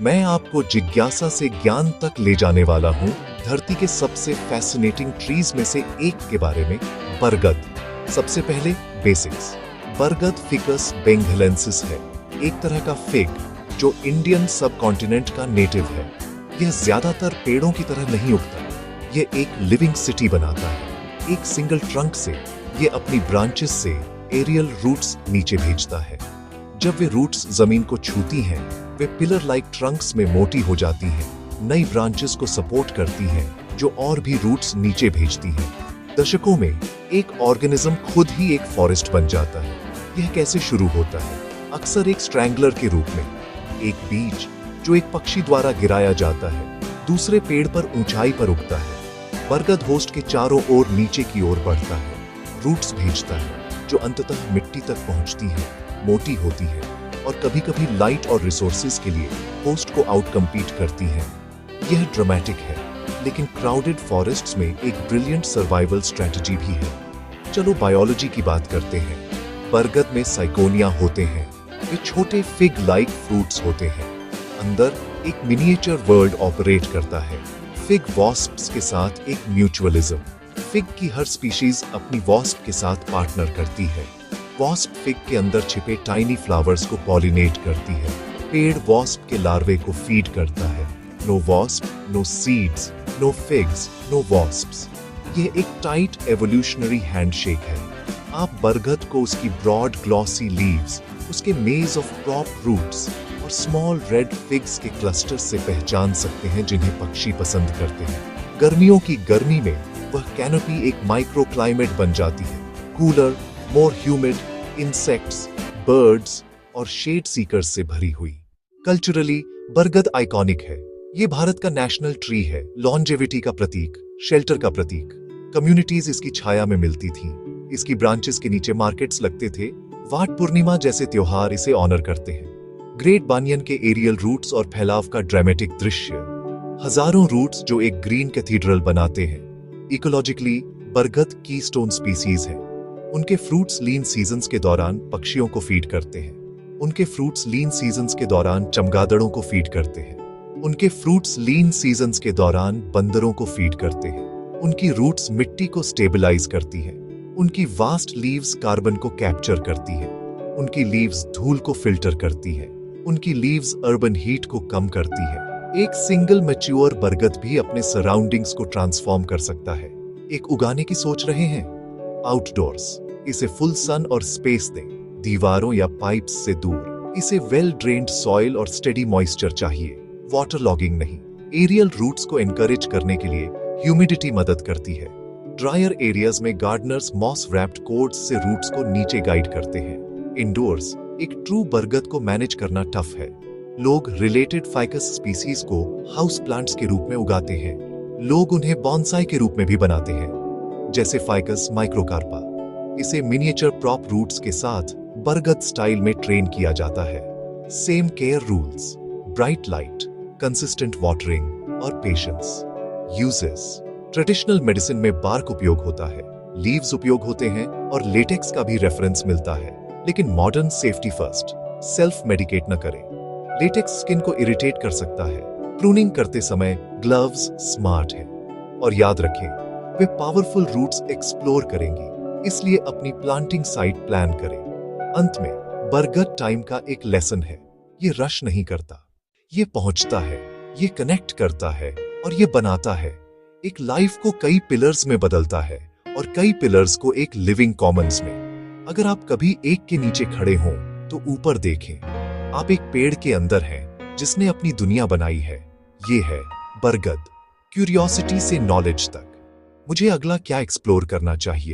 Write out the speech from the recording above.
मैं आपको जिज्ञासा से ज्ञान तक ले जाने वाला हूँ धरती के सबसे फैसिनेटिंग ट्रीज में से एक के बारे में, बरगद। सबसे पहले बेसिक्स। बरगद फिकस बेंगलेंसिस है, एक तरह का फिग जो इंडियन सब कॉन्टिनेंट का नेटिव है। यह ज्यादातर पेड़ों की तरह नहीं उगता, यह एक लिविंग सिटी बनाता है। एक सिंगल ट्रंक से यह अपनी ब्रांचेस से एरियल रूट्स नीचे भेजता है। जब वे रूट्स जमीन को छूती हैं, वे पिलर लाइक ट्रंक्स में मोटी हो जाती हैं, नई ब्रांचेस को सपोर्ट करती हैं, जो और भी रूट्स नीचे भेजती हैं। दशकों में एक ऑर्गेनिज्म खुद ही एक फॉरेस्ट बन जाता है। यह कैसे शुरू होता है? अक्सर एक स्ट्रैंगलर के रूप में। एक बीज जो एक पक्षी द्वारा गिराया जाता है, दूसरे पेड़ पर ऊंचाई पर उगता है। बरगद होस्ट के चारों ओर नीचे की ओर बढ़ता है, रूट्स भेजता है जो अंततः मिट्टी तक पहुंचती है, मोटी होती है और कभी-कभी लाइट और रिसोर्सेज के लिए होस्ट को आउट कम्पीट करती है। यह ड्रामेटिक है, लेकिन क्राउडेड फॉरेस्ट्स में एक ब्रिलियंट सर्वाइवल स्ट्रेटजी भी है। चलो बायोलॉजी की बात करते हैं। बरगद में साइकोनिया होते हैं। वे छोटे फिग लाइक फ्रूट्स होते हैं। अंदर एक मिनिएचर वर्ल्ड ऑपरेट करता है। फिग वॉस्प्स के साथ एक म्यूचुअलिज्म। फिग की हर स्पीशीज अपनी वॉस्प के साथ पार्टनर करती है। वॉस्प फिग के अंदर छिपे टाइनी फ्लावर्स को पॉलिनेट करती है। पेड़ वॉस्प के लार्वे को फीड करता है। No wasp, no seeds, no figs, no wasps. ये एक टाइट एवोल्यूशनरी हैंडशेक है। आप बरगद को उसकी ब्रॉड ग्लॉसी लीव्स, उसके मेज ऑफ क्रॉप रूट्स और स्मॉल रेड फिग्स के क्लस्टर से पहचान सकते हैं, जिन्हें पक्षी पसंद करते हैं। गर्मियों की गर्मी में वह कैनोपी एक माइक्रो क्लाइमेट बन जाती है, कूलर, मोर ह्यूमिड, इंसेक्ट्स, बर्ड्स और शेड सीकर्स से भरी हुई। कल्चरली बरगद आइकॉनिक है। ये भारत का नेशनल ट्री है, लॉन्जेविटी का प्रतीक, शेल्टर का प्रतीक। कम्युनिटीज इसकी छाया में मिलती थीं। इसकी ब्रांचेस के नीचे मार्केट्स लगते थे। वाट पूर्णिमा जैसे त्योहार इसे ऑनर करते हैं। ग्रेट बानियन के एरियल रूट्स और फैलाव का ड्रामेटिक दृश्य। हजारों रूट्स जो एक ग्रीन कैथीड्रल बनाते हैं। इकोलॉजिकली बरगद कीस्टोन स्पीसीज है। उनके फ्रूट्स लीन सीजन्स के दौरान पक्षियों को फीड करते हैं। उनके फ्रूट्स लीन सीजन्स के दौरान चमगादड़ों को फीड करते हैं। उनके फ्रूट्स लीन सीजन्स के दौरान बंदरों को फीड करते हैं। उनकी रूट्स मिट्टी को स्टेबलाइज करती हैं। उनकी वास्ट लीव्स कार्बन को कैप्चर करती हैं। उनकी लीव्स धूल को फिल्टर करती हैं। उनकी लीव्स अर्बन हीट को कम करती है। एक सिंगल मैच्योर बरगद भी अपने सराउंडिंग्स को ट्रांसफॉर्म कर सकता है। एक उगाने की सोच रहे हैं? आउटडोर्स। इसे फुल सन और स्पेस दें, दीवारों या पाइप्स से दूर। इसे वेल ड्रेन्ड सॉइल और स्टेडी मॉइस्चर चाहिए, वाटर लॉगिंग नहीं। एरियल रूट्स को एनकरेज करने के लिए ह्यूमिडिटी मदद करती है। ड्रायर एरियाज में गार्डनर्स मॉस रैप्ड कोर्ड्स से रूट्स को नीचे गाइड करते हैं। इंडोर्स एक ट्रू बरगद को मैनेज करना टफ है। लोग रिलेटेड फाइकस स्पीसीज को हाउस प्लांट्स के रूप में उगाते हैं। लोग उन्हें बॉन्साई के रूप में भी बनाते हैं, जैसे फाइकस माइक्रोकार्पा। इसे मिनिएचर प्रॉप रूट्स के साथ बरगद स्टाइल में ट्रेन किया जाता है। Same care rules, bright light, consistent watering और पेशेंस। यूजेस ट्रेडिशनल मेडिसिन में बार्क उपयोग होता है, लीव्स उपयोग होते हैं और लेटेक्स का भी रेफरेंस मिलता है। लेकिन modern safety first, self medicate न करें। लेटेक्स स्किन को इरिटेट कर सकता है। प्रूनिंग करते समय ग्लव्स स्मार्ट है। और याद रखें, वे पावरफुल रूट्स एक्सप्लोर करेंगी, इसलिए अपनी प्लांटिंग साइट प्लान करें। अंत में बरगद टाइम का एक लेसन है। ये रश नहीं करता, ये पहुंचता है, ये कनेक्ट करता है और ये बनाता है। एक लाइफ को कई पिलर्स में बदलता है और कई पिलर्स को एक लिविंग कॉमन्स में। अगर आप कभी एक के नीचे खड़े हों तो ऊपर देखें। आप एक पेड़ के अंदर हैं जिसने अपनी दुनिया बनाई है। ये है बरगद। क्यूरियोसिटी से नॉलेज तक। मुझे अगला क्या एक्सप्लोर करना चाहिए?